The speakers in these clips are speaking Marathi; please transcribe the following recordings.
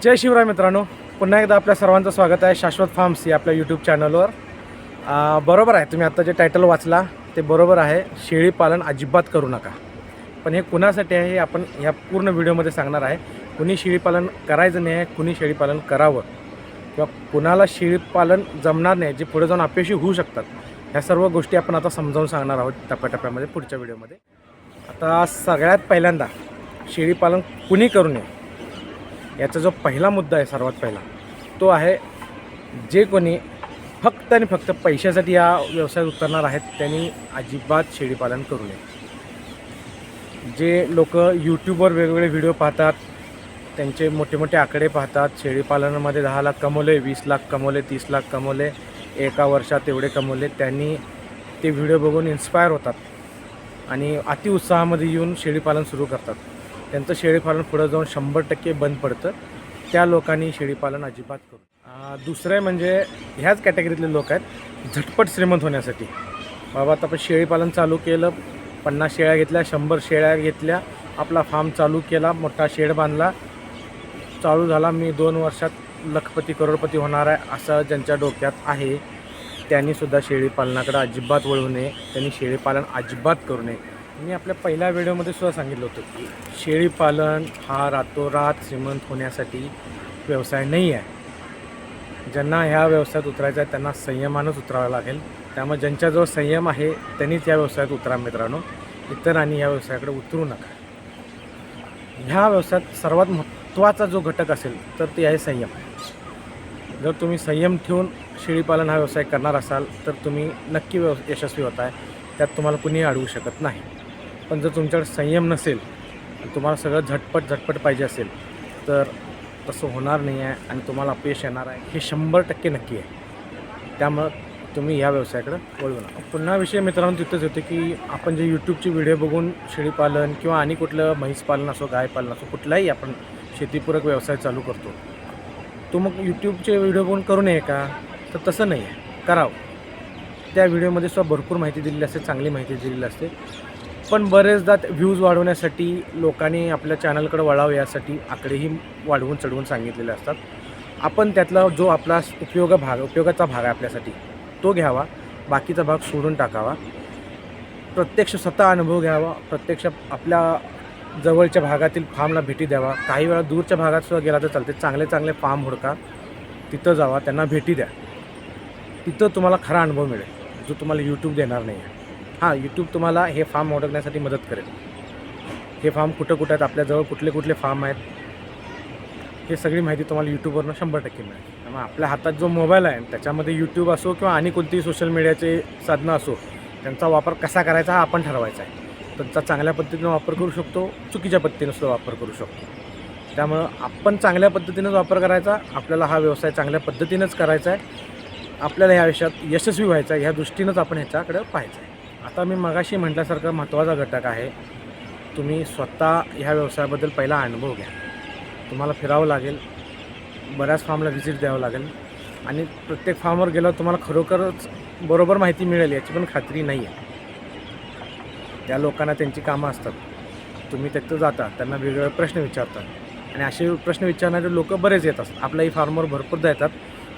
जय शिवराय मित्रांनो, पुन्हा एकदा आपल्या सर्वांचं स्वागत आहे शाश्वत फार्म्स या आपल्या यूट्यूब चॅनलवर. बरोबर आहे, तुम्ही आत्ता जे टायटल वाचला ते बरोबर आहे. शेळी पालन अजिबात करू नका. पण हे कुणासाठी आहे हे आपण ह्या पूर्ण व्हिडिओमध्ये सांगणार आहे. कुणी शेळीपालन करायचं नाही आहे, कुणी शेळीपालन करावं किंवा कुणाला शेळीपालन जमणार नाही, जे पुढे जाऊन अपयशी होऊ शकतात, ह्या सर्व गोष्टी आपण आता समजावून सांगणार आहोत टप्प्याटप्प्यामध्ये पुढच्या व्हिडिओमध्ये. आता सगळ्यात पहिल्यांदा शेळीपालन कुणी करू नये याचा जो पहिला मुद्दा आहे, सर्वात पहिला तो आहे जे कोणी फक्त आणि फक्त पैशासाठी या व्यवसायात उतरणार आहेत त्यांनी अजिबात शेळीपालन करू नये. जे लोक यूट्यूबवर वेगवेगळे व्हिडिओ पाहतात, त्यांचे मोठे मोठे आकडे पाहतात, शेळीपालनामध्ये 10 लाख कमवले, 20 लाख कमवले, 30 लाख कमवले, एका वर्षात एवढे कमवले, त्यांनी ते व्हिडिओ बघून इन्स्पायर होतात आणि अतिउत्साहामध्ये येऊन शेळीपालन सुरू करतात. त्यांचं शेळीपालन पुढं जाऊन 100% बंद पडतं. त्या लोकांनी शेळीपालन अजिबात करू. दुसरं म्हणजे ह्याच कॅटेगरीतले लोक आहेत झटपट श्रीमंत होण्यासाठी. बाबा आता आपण शेळीपालन चालू केलं, 50 शेळ्या घेतल्या, 100 शेळ्या घेतल्या, आपला फार्म चालू केला, मोठा शेड बांधला, चालू झाला, मी 2 वर्षात लखपती करोडपती होणार आहे असं ज्यांच्या डोक्यात आहे त्यांनीसुद्धा शेळीपालनाकडे अजिबात वळू नये. त्यांनी शेळीपालन अजिबात करू नये. मी आपल्या पहिल्या व्हिडिओमध्ये सुद्धा सांगितलं होतं की शेळीपालन हा रातोरात श्रीमंत होण्यासाठी व्यवसाय नाही आहे. ज्यांना ह्या व्यवसायात उतरायचं आहे त्यांना संयमानंच उतरावं लागेल. त्यामुळे ज्यांच्याजवळ संयम आहे त्यांनीच या व्यवसायात उतरा मित्रांनो. इतरांनी ह्या व्यवसायाकडे उतरू नका. ह्या व्यवसायात सर्वात महत्त्वाचा जो घटक असेल तर ते आहे संयम. जर तुम्ही संयम ठेवून शेळीपालन हा व्यवसाय करणार असाल तर तुम्ही नक्की यशस्वी होत आहे. त्यात तुम्हाला कुणीही अडवू शकत नाही. पण जर तुमच्याकडे संयम नसेल, तुम्हाला सगळं झटपट पाहिजे असेल तर तसं होणार नाही आहे आणि तुम्हाला अपयश येणार आहे, हे 100% नक्की आहे. त्यामुळं तुम्ही ह्या व्यवसायाकडे वळू नका. पुन्हा विषय मित्रांनो तिथंच होते की आपण जे यूट्यूबचे व्हिडिओ बघून शेळीपालन किंवा आणि कुठलं म्हैसपालन असो, गायपालन असो, कुठलाही आपण शेतीपूरक व्यवसाय चालू करतो, तो मग यूट्यूबचे व्हिडिओ बघून करू नये का? तर तसं नाही आहे, करावं. त्या व्हिडिओमध्ये सुद्धा भरपूर माहिती दिलेली असते, चांगली माहिती दिलेली असते. पण बरेचदा व्ह्यूज वाढवण्यासाठी लोकांनी आपल्या चॅनलकडे वळावं यासाठी आकडेही वाढवून चढवून सांगितलेले असतात. आपण त्यातला जो आपला उपयोगाचा भाग आहे आपल्यासाठी तो घ्यावा, बाकीचा भाग सोडून टाकावा. प्रत्यक्ष स्वतः अनुभव घ्यावा, प्रत्यक्ष आपल्या जवळच्या भागातील फार्मला भेटी द्यावा. काही वेळा दूरच्या भागात सुद्धा गेला तर चालते. चांगले फार्म हुडका, तिथं जावा, त्यांना भेटी द्या. तिथं तुम्हाला खरा अनुभव मिळेल जो तुम्हाला यूट्यूब देणार नाही आहे. हां, यूट्यूब तुम्हाला हे फार्म ओळखण्यासाठी मदत करेल. हे फार्म कुठं आहेत, आपल्याजवळ कुठले फार्म आहेत, हे सगळी माहिती तुम्हाला यूट्यूबवरनं 100% मिळेल. त्यामुळे आपल्या हातात जो मोबाईल आहे त्याच्यामध्ये यूट्यूब असो किंवा आणि कोणतीही सोशल मीडियाचे साधनं असो, त्यांचा वापर कसा करायचा हा आपण ठरवायचा आहे. त्यांचा चांगल्या पद्धतीनं वापर करू शकतो, चुकीच्या पद्धतीनं सुद्धा वापर करू शकतो. त्यामुळं आपण चांगल्या पद्धतीनंच वापर करायचा. आपल्याला हा व्यवसाय चांगल्या पद्धतीनंच करायचा आहे. आपल्याला ह्या विषयात यशस्वी व्हायचं आहे, ह्या दृष्टीनंच आपण ह्याच्याकडे पाहायचं आहे. आता मी मगाशी म्हटल्यासारखा महत्त्वाचा घटक आहे, तुम्ही स्वतः ह्या व्यवसायाबद्दल पहिला अनुभव घ्या. तुम्हाला फिरावं लागेल, बऱ्याच फार्मला व्हिजिट द्यावं लागेल आणि प्रत्येक फार्मवर गेल्यावर तुम्हाला खरोखरच बरोबर माहिती मिळेल याची पण खात्री नाही आहे. त्या लोकांना त्यांची कामं असतात, तुम्ही तिथं जाता, त्यांना वेगवेगळे प्रश्न विचारतात आणि असे प्रश्न विचारणारे लोक बरेच येत असतात. आपल्याही फार्मवर भरपूरदा येतात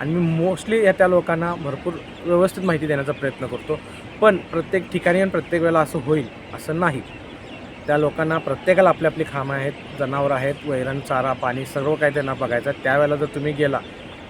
आणि मी मोस्टली त्या लोकांना भरपूर व्यवस्थित माहिती देण्याचा प्रयत्न करतो. पण प्रत्येक ठिकाणी आणि प्रत्येक वेळेला असं होईल असं नाही. त्या लोकांना प्रत्येकाला आपली आपली कामं आहेत, जनावरं आहेत, वैरण, चारा, पाणी सर्व काही त्यांना बघायचं. त्यावेळेला जर तुम्ही गेला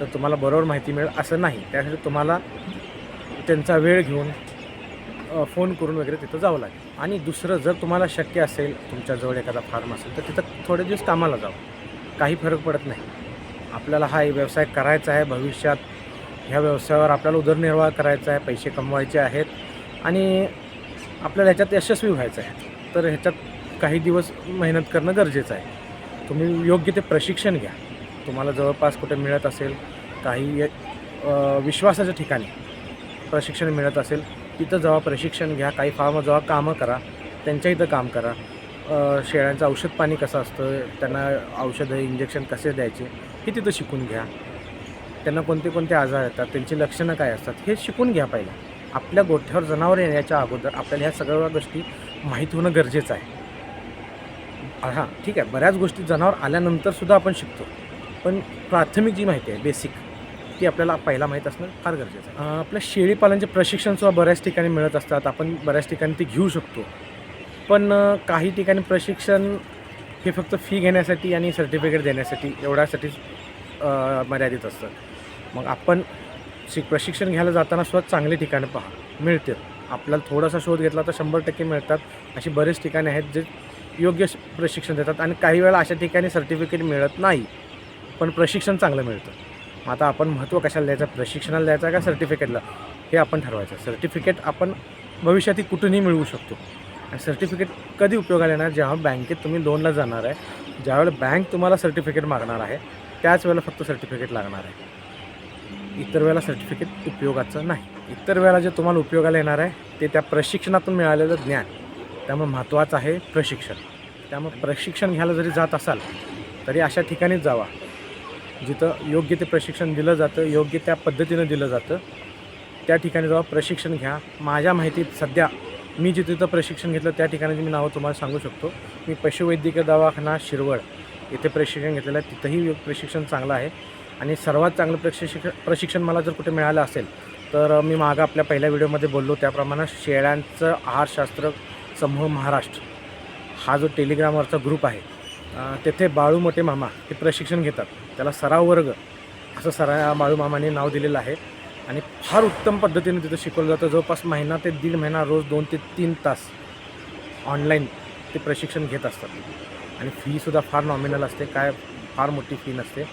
तर तुम्हाला बरोबर माहिती मिळेल असं नाही. त्यासाठी तुम्हाला त्यांचा वेळ घेऊन फोन करून वगैरे तिथं जावं लागेल. आणि दुसरं, जर तुम्हाला शक्य असेल, तुमच्याजवळ एखादा फार्म असेल तर तिथं थोडे दिवस कामाला जावं, काही फरक पडत नाही. आपल्याला हा व्यवसाय करायचा आहे, भविष्यात ह्या व्यवसायावर आपल्याला उदरनिर्वाह करायचा आहे, पैसे कमवायचे आहेत आणि आपल्याला ह्याच्यात यशस्वी व्हायचं आहे. तर ह्याच्यात काही दिवस मेहनत करणं गरजेचं आहे. तुम्ही योग्य ते प्रशिक्षण घ्या. तुम्हाला जवळपास कुठे मिळत असेल, काही विश्वासाच्या ठिकाणी प्रशिक्षण मिळत असेल तिथं जावा, प्रशिक्षण घ्या. काही फार्म जावा, कामं करा, त्यांच्या इथं काम करा. शेळ्यांचं औषध पाणी कसं असतं, त्यांना औषधं इंजेक्शन कसे द्यायचे हे तिथं शिकून घ्या. त्यांना कोणते आजार येतात, त्यांची लक्षणं काय असतात हे शिकून घ्या. पहिलं आपल्या गोठ्यावर जनावर येण्याच्या अगोदर आपल्याला ह्या सगळ्या गोष्टी माहीत होणं गरजेचं आहे. हां, ठीक आहे, बऱ्याच गोष्टी जनावर आल्यानंतरसुद्धा आपण शिकतो. पण प्राथमिक जी माहिती आहे बेसिक ती आपल्याला पहिला माहीत असणं फार गरजेचं आहे. आपल्या शेळीपालनचे प्रशिक्षणसुद्धा बऱ्याच ठिकाणी मिळत असतात. आपण बऱ्याच ठिकाणी ते घेऊ शकतो. पण काही ठिकाणी प्रशिक्षण हे फक्त फी घेण्यासाठी आणि सर्टिफिकेट देण्यासाठी एवढ्यासाठीच मर्यादित असतं. मग आपण प्रशिक्षण घ्यायला जाताना सुद्धा चांगले ठिकाणं मिळतील. आपल्याला थोडासा शोध घेतला तर 100% मिळतात. अशी बरेच ठिकाणे आहेत जे योग्य प्रशिक्षण देतात आणि काही वेळा अशा ठिकाणी सर्टिफिकेट मिळत नाही पण प्रशिक्षण चांगलं मिळतं. मग आता आपण महत्त्व कशाला द्यायचं, प्रशिक्षणाला द्यायचं का सर्टिफिकेटला, हे आपण ठरवायचं. सर्टिफिकेट आपण भविष्यात कुठूनही मिळवू शकतो. आणि सर्टिफिकेट कधी उपयोगाला येणार, जेव्हा बँकेत तुम्ही लोनला जाणार आहे, ज्यावेळेला बँक तुम्हाला सर्टिफिकेट मागणार आहे त्याच वेळेला फक्त सर्टिफिकेट लागणार आहे. इतर वेळेला सर्टिफिकेट उपयोगाचं नाही. इतर वेळेला जे तुम्हाला उपयोगाला येणार आहे ते त्या प्रशिक्षणातून मिळालेलं ज्ञान. त्यामुळे महत्त्वाचं आहे प्रशिक्षण. त्यामुळे प्रशिक्षण घ्यायला जरी जात असाल तरी अशा ठिकाणीच जावा जिथं योग्य ते प्रशिक्षण दिलं जातं, योग्य त्या पद्धतीनं दिलं जातं. त्या ठिकाणी जावा, प्रशिक्षण घ्या. माझ्या माहितीत सध्या मी जिथं प्रशिक्षण घेतलं त्या ठिकाणाची मी नावं तुम्हाला सांगू शकतो. मी पशुवैद्यकीय दवाखाना शिरवळ येथे प्रशिक्षण घेतलेलं आहे. तिथंही प्रशिक्षण चांगलं आहे. आणि सर्वात चांगलं प्रशिक्षण मला जर कुठे मिळालं असेल तर मी मागं आपल्या पहिल्या व्हिडिओमध्ये बोललो त्याप्रमाणे शेळ्यांचं आहारशास्त्र समूह महाराष्ट्र हा जो टेलिग्रामवरचा ग्रुप आहे तेथे बाळू मोठे मामा हे प्रशिक्षण घेतात. त्याला सराव वर्ग असं बाळू मामाने नाव दिलेलं आहे. आणि फार उत्तम पद्धतीने तिथं शिकवलं जातं. जवळपास महिना ते दीड महिना रोज 2 ते 3 तास ऑनलाईन ते प्रशिक्षण घेत असतात. आणि फीसुद्धा फार नॉमिनल असते, काय फार मोठी फी नसते.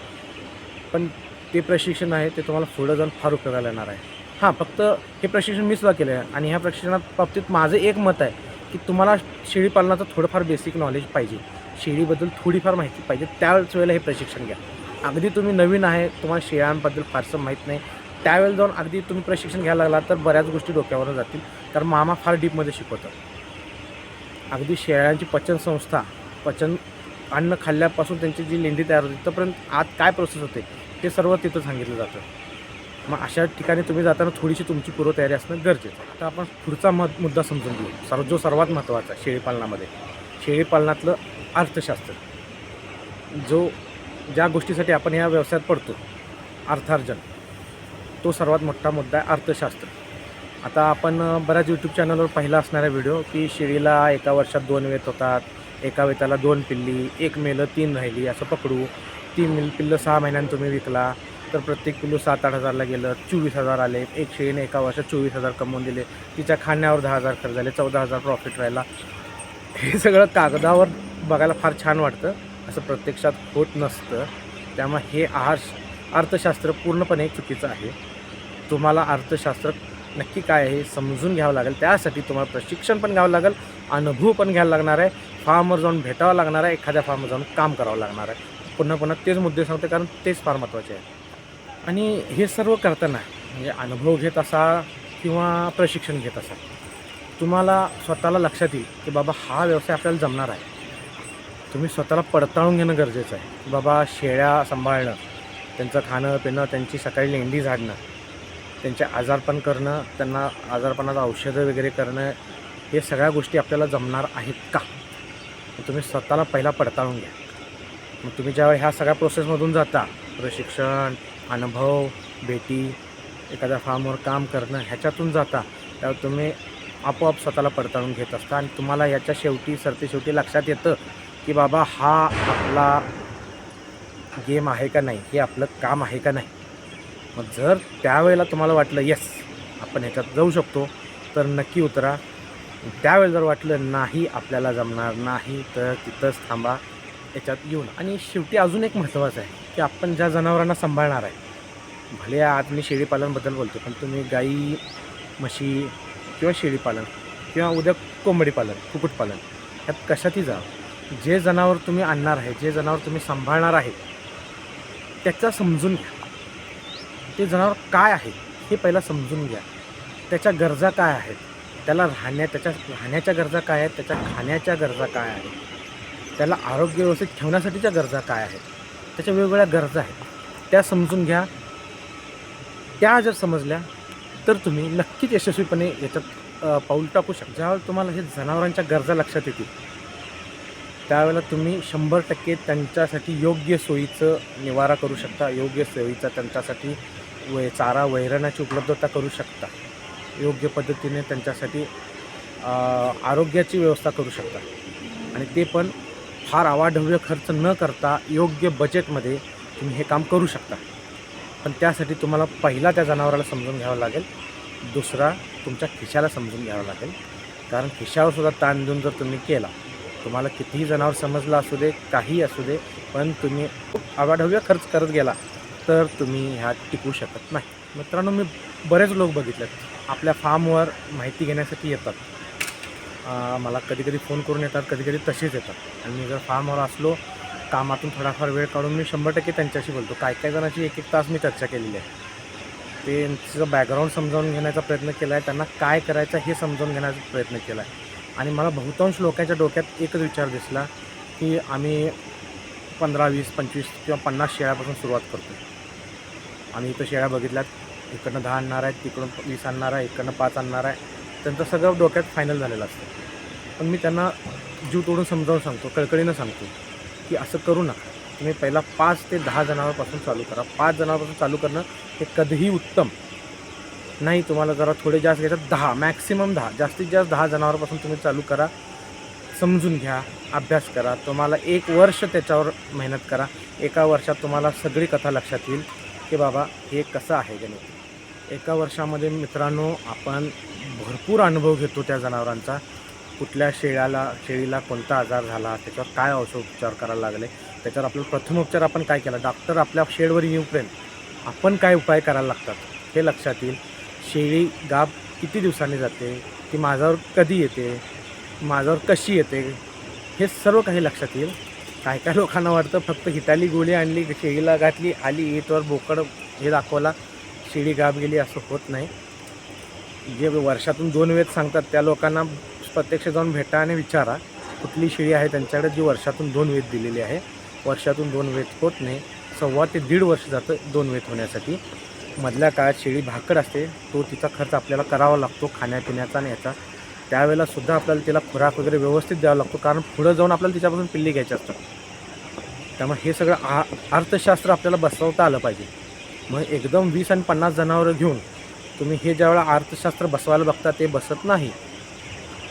पण ते प्रशिक्षण आहे ते तुम्हाला पुढं जाऊन फार उपयोगाला येणार आहे. हां, फक्त हे प्रशिक्षण मी सुद्धा केलं आहे. आणि ह्या प्रशिक्षणात बाबतीत माझं एक मत आहे की तुम्हाला शेळीपालनाचं थोडंफार बेसिक नॉलेज पाहिजे, शेळीबद्दल थोडीफार माहिती पाहिजे, त्याच वेळेला हे प्रशिक्षण घ्या. अगदी तुम्ही नवीन आहे, तुम्हाला शेळ्यांबद्दल फारसं माहीत नाही, त्यावेळेला जाऊन अगदी तुम्ही प्रशिक्षण घ्यायला लागला तर बऱ्याच गोष्टी डोक्यावरून जातील. कारण मामा फार डीपमध्ये शिकवतात. अगदी शेळ्यांची पचनसंस्था, अन्न खाल्ल्यापासून त्यांची जी लेंडी तयार होते तोपर्यंत आत काय प्रोसेस होते ते सर्व तिथं सांगितलं जातं. मग अशा ठिकाणी तुम्ही जाताना थोडीशी तुमची पूर्वतयारी असणं गरजेचं आहे. आता आपण पुढचा मुद्दा समजून घेऊ, जो सर्वात महत्त्वाचा आहे शेळीपालनामध्ये. शेळीपालनातलं अर्थशास्त्र, ज्या गोष्टीसाठी आपण या व्यवसायात पडतो, अर्थार्जन, तो सर्वात मोठा मुद्दा आहे अर्थशास्त्र. आता आपण बऱ्याच यूट्यूब चॅनलवर पाहिला असणारा व्हिडिओ की शेळीला एका वर्षात 2 वेत होतात, एका वेताला 2 पिल्ली, 1 मेलं 3 राहिली असं पकडू. 3 पिल्लं 6 महिन्यांनी तुम्ही विकला तर प्रत्येक पिल्लू 7-8 हजारला गेलं, 24,000 आले. एक शेळीने एका वर्षात 24,000 कमवून दिले. तिच्या खाण्यावर 10,000 खर्च झाले, 14,000 प्रॉफिट राहिला. हे सगळं कागदावर बघायला फार छान वाटतं, असं प्रत्यक्षात होत नसतं. त्यामुळे हे अर्थशास्त्र पूर्णपणे चुकीचं आहे. तुम्हाला अर्थशास्त्र नक्की काय आहे हे समजून घ्यावं लागेल. त्यासाठी तुम्हाला प्रशिक्षण पण घ्यावं लागेल, अनुभव पण घ्यायला लागणार आहे, फार्मवर जाऊन भेटावं लागणार आहे, एखाद्या फार्मवर जाऊन काम करावं लागणार आहे. पुन्हा तेच मुद्दे सांगते कारण तेच फार महत्त्वाचे आहे. आणि हे सर्व करताना म्हणजे अनुभव घेत असा किंवा प्रशिक्षण घेत असा तुम्हाला स्वतःला लक्षात येईल की बाबा हा व्यवसाय आपल्याला जमणार आहे. तुम्ही स्वतःला पडताळून घेणं गरजेचं आहे की बाबा शेळ्या सांभाळणं, त्यांचं खाणं पिणं, त्यांची सकाळी लेंडी झाडणं, त्यांचे आजारपण करणं, त्यांना आजारपणाचं औषधं वगैरे करणं, हे सगळ्या गोष्टी आपल्याला जमणार आहेत का, तुम्ही स्वतःला पहिला पडताळून घ्या. मग तुम्ही ज्यावेळी ह्या सगळ्या प्रोसेसमधून जाता, प्रशिक्षण, अनुभव, भेटी, एखाद्या फार्मवर काम करणं, ह्याच्यातून जाता, त्यावेळी तुम्ही आपोआप स्वतःला पडताळून घेत असता. आणि तुम्हाला याच्या सरतेशेवटी लक्षात येतं की बाबा हा आपला गेम आहे का नाही, हे आपलं काम आहे का नाही. मग जर त्यावेळेला तुम्हाला वाटलं येस आपण ह्याच्यात जाऊ शकतो तर नक्की उतरा. त्यावेळेला जर वाटलं नाही आपल्याला जमणार नाही तर तिथंच थांबा, याच्यात येऊन. आणि शेवटी अजून एक महत्त्वाचं आहे की आपण ज्या जनावरांना सांभाळणार आहे, भले आज मी शेळीपालनबद्दल बोलतो पण तुम्ही गाई, म्हशी किंवा शेळीपालन किंवा उद्या कोंबडीपालन, कुक्कुटपालन, ह्यात कशातही जा, जे जनावर तुम्ही आणणार आहे, जे जनावर तुम्ही सांभाळणार आहे त्याचा समजून घ्या. ते जनावर काय आहे हे पहिला समजून घ्या. त्याच्या गरजा काय आहेत, त्याच्या राहण्याच्या गरजा काय आहेत, त्याच्या खाण्याच्या गरजा काय आहेत, त्याला आरोग्य व्यवस्थित ठेवण्यासाठीच्या गरजा काय आहेत, त्याच्या वेगवेगळ्या गरजा आहेत, त्या समजून घ्या. त्या जर समजल्या तर तुम्ही नक्कीच यशस्वीपणे याच्यात पाऊल टाकू शकता. ज्यावेळेला तुम्हाला हे जनावरांच्या गरजा लक्षात येतील त्यावेळेला तुम्ही 100% त्यांच्यासाठी योग्य सोयीचं निवारा करू शकता, योग्य सोयीचा त्यांच्यासाठी चारा वैरणाची उपलब्धता करू शकता, योग्य पद्धतीने त्यांच्यासाठी आरोग्याची व्यवस्था करू शकता आणि ते पण फार अवाढव्य खर्च न करता योग्य बजेटमध्ये तुम्ही हे काम करू शकता. पण त्यासाठी तुम्हाला पहिला त्या जनावराला समजून घ्यावं लागेल, दुसरा तुमच्या खिशाला समजून घ्यावं लागेल. कारण खिशावरसुद्धा ताण देऊन जर तुम्ही केला, तुम्हाला कितीही जनावर समजलं असू दे, काही असू दे, पण तुम्ही अवाढव्य खर्च करत गेला तर तुम्ही ह्यात टिकू शकत नाही. मित्रांनो, मी बरेच लोक बघितलेत आपल्या फार्मवर माहिती घेण्यासाठी येतात. मला कधीकधी फोन करून येतात, कधीकधी तसेच येतात आणि मी जर फार्मवर असलो कामातून थोडाफार वेळ काढून मी 100% त्यांच्याशी बोलतो. काही जणांची 1-1 तास मी चर्चा केलेली आहे. त्यांचं बॅकग्राऊंड समजावून घेण्याचा प्रयत्न केला आहे, त्यांना काय करायचं हे समजावून घेण्याचा प्रयत्न केला आहे. आणि मला बहुतांश लोकांच्या डोक्यात एकच विचार दिसला की आम्ही 15, 20, 25 किंवा 50 शेळ्यापासून सुरुवात करतो. आम्ही इथं शेळ्या बघितल्यात, इकडनं 10 आणणार आहेत, तिकडून 20 आणणार आहे, इकडनं 5 आणणार आहे. त्यांचं सगळं डोक्यात फायनल झालेलं असतं. पण मी त्यांना जीव तोडून समजावून सांगतो, कळकळीनं सांगतो की असं करू नका. तुम्ही पहिला 5 ते 10 जनावरांपासून चालू करा. 5 जनावरांपासून चालू करणं हे कधीही उत्तम नाही. तुम्हाला जरा थोडे जास्त घ्यायचं 10, मॅक्सिमम 10, जास्तीत जास्त 10 जनावरांपासून तुम्ही चालू करा. समजून घ्या, अभ्यास करा. तुम्हाला 1 वर्ष त्याच्यावर मेहनत करा. 1 वर्षात तुम्हाला सगळी कथा लक्षात येईल की बाबा हे कसं आहे गणित. 1 वर्षामध्ये मित्रांनो आपण भरपूर अनुभव घेतो त्या जनावरांचा. कुठल्या शेळीला कोणता आजार झाला, त्याच्यावर काय औषधोपचार करायला लागले, त्याच्यावर आपल्याला प्रथमोपचार आपण काय केला, डॉक्टर आपल्या शेडवर येऊपर्यंत आपण काय उपाय करायला लागतात हे लक्षात येईल. शेळी गाब किती दिवसांनी जाते, ती माझ्यावर कधी येते, माझ्यावर कशी येते, हे सर्व काही लक्षात येईल. काय लोकांना वाटतं फक्त हिटाली गोळी आणली, शेळीला घातली, आली ईटवर बोकड हे दाखवला, शेळी गाब गेली, असं होत नाही. जे वर्षातून 2 वेळेस सांगतात त्या लोकांना प्रत्यक्ष जाऊन भेटा आणि विचारा कुठली शेळी आहे त्यांच्याकडे जी वर्षातून 2 वेळेस दिलेली आहे. वर्षातून 2 वेळेस होत नाही, 1.25 ते 1.5 वर्ष जातं 2 वेळेस होण्यासाठी. मधल्या काळात शेळी भाकड असते, तो तिचा खर्च आपल्याला करावा लागतो खाण्यापिण्याचा आणि ह्याचा. त्यावेळेलासुद्धा आपल्याला तिला खुराक वगैरे व्यवस्थित द्यावा लागतो, कारण पुढं जाऊन आपल्याला तिच्यापासून पिल्ली घ्यायची असतात. त्यामुळे हे सगळं अर्थशास्त्र आपल्याला बसवता आलं पाहिजे. मग एकदम 20 आणि 50 जनावरं घेऊन तुम्ही हे ज्यावेळेला अर्थशास्त्र बसवायला बघता ते बसत नाही.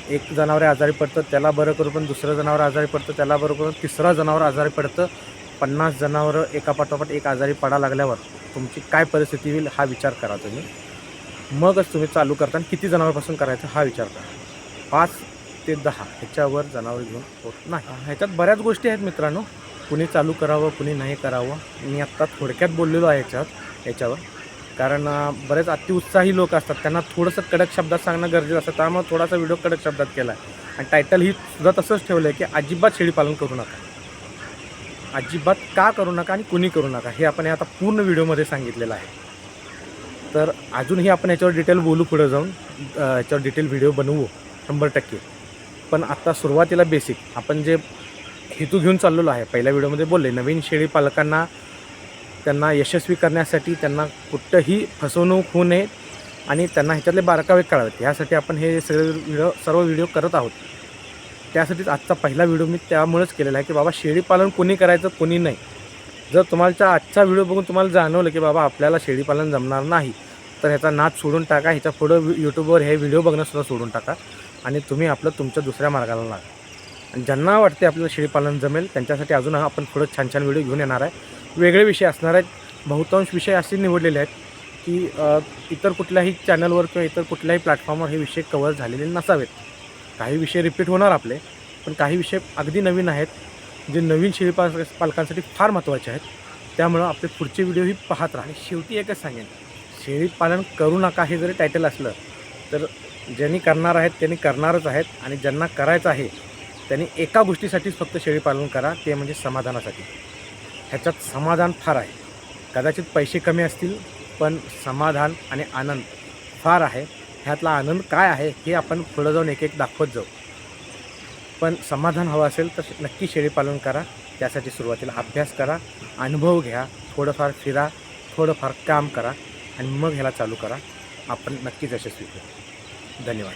एक जनावर आजारी पडतं त्याला बरं करू, पण दुसरं जनावर आजारी पडतं त्याला बरं करून तिसरं जनावर आजारी पडतं. 50 जनावरं एकापाठोपाठ एक आजारी पडायला लागल्यावर तुमची काय परिस्थिती होईल हा विचार करा तुम्ही. मगच तुम्ही चालू करता. किती जनावरांपासून करायचं हा विचार करा. 5 ते 10 ह्याच्यावर जनावर घेऊन होत नाही. ह्याच्यात बऱ्याच गोष्टी आहेत मित्रांनो, कुणी चालू करावं कुणी नाही करावं. मी आत्ता थोडक्यात बोललेलो आहे याच्यावर कारण बरेच अतिउत्साही लोक असतात, त्यांना थोडंसं कडक शब्दात सांगणं गरजेचं असतं. त्यामुळे थोडासा व्हिडिओ कडक शब्दात केला आहे आणि टायटल ही सुद्धा तसंच ठेवलं आहे की अजिबात शेळीपालन करू नका. अजिबात का करू नका आणि कुणी करू नका हे आपण आता पूर्ण व्हिडिओमध्ये सांगितलेलं आहे. तर अजूनही आपण याच्यावर डिटेल बोलू, पुढे जाऊन याच्यावर डिटेल व्हिडिओ बनवू 100%. पण आत्ता सुरुवातीला बेसिक आपण जे हेतू घेऊन चाललेलो आहे, पहिल्या व्हिडिओमध्ये बोलले, नवीन शेळी पालकांना त्यांना यशस्वी करण्यासाठी त्यांना कुठंही फसवणूक होऊ नये आणि त्यांना ह्याच्यातले बारकावे कळावेत, ह्यासाठी आपण हे सर्व व्हिडिओ करत आहोत. त्यासाठीच आजचा पहिला व्हिडिओ मी त्यामुळेच केलेला आहे की बाबा शेळीपालन कोणी करायचं कोणी नाही. जर तुम्हाला आजचा व्हिडिओ बघून तुम्हाला जाणवलं की बाबा आपल्याला शेळीपालन जमणार नाही, तर ह्याचा नाद सोडून टाका. ह्याच्या पुढं यूट्यूबवर हे व्हिडिओ बघणंसुद्धा सोडून टाका आणि तुम्ही तुमच्या दुसऱ्या मार्गाला लागा. आणि ज्यांना वाटते आपल्याला शेळीपालन जमेल त्यांच्यासाठी अजून आपण पुढं छान छान व्हिडिओ घेऊन येणार आहे. वेगळे विषय असणार आहेत. बहुतांश विषय असे निवडलेले आहेत की इतर कुठल्याही चॅनलवर किंवा इतर कुठल्याही प्लॅटफॉर्मवर हे विषय कव्हर झालेले नसावेत. काही विषय रिपीट होणार आपले, पण काही विषय अगदी नवीन आहेत जे नवीन पालकांसाठी फार महत्त्वाचे आहेत. त्यामुळं आपले पुढचे व्हिडिओही पाहत राहा. आणि शेवटी एकच सांगेन, शेळीपालन करू नका हे जरी टायटल असलं तर ज्यांनी करणार आहेत त्यांनी करणारच आहेत आणि ज्यांना करायचं आहे त्यांनी एका गोष्टीसाठीच फक्त शेळीपालन करा, ते म्हणजे समाधानासाठी. ह्याच्यात समाधान फार आहे. कदाचित पैसे कमी असतील पण समाधान आणि आनंद फार आहे. ह्यातला आनंद काय आहे हे आपण पुढं जाऊन एक एक दाखवत जाऊ. पण समाधान हवं असेल तर नक्की शेळीपालन करा. त्यासाठी सुरुवातीला अभ्यास करा, अनुभव घ्या, थोडंफार फिरा, थोडंफार काम करा आणि मग ह्याला चालू करा. आपण नक्कीच यशस्वी होऊ. धन्यवाद.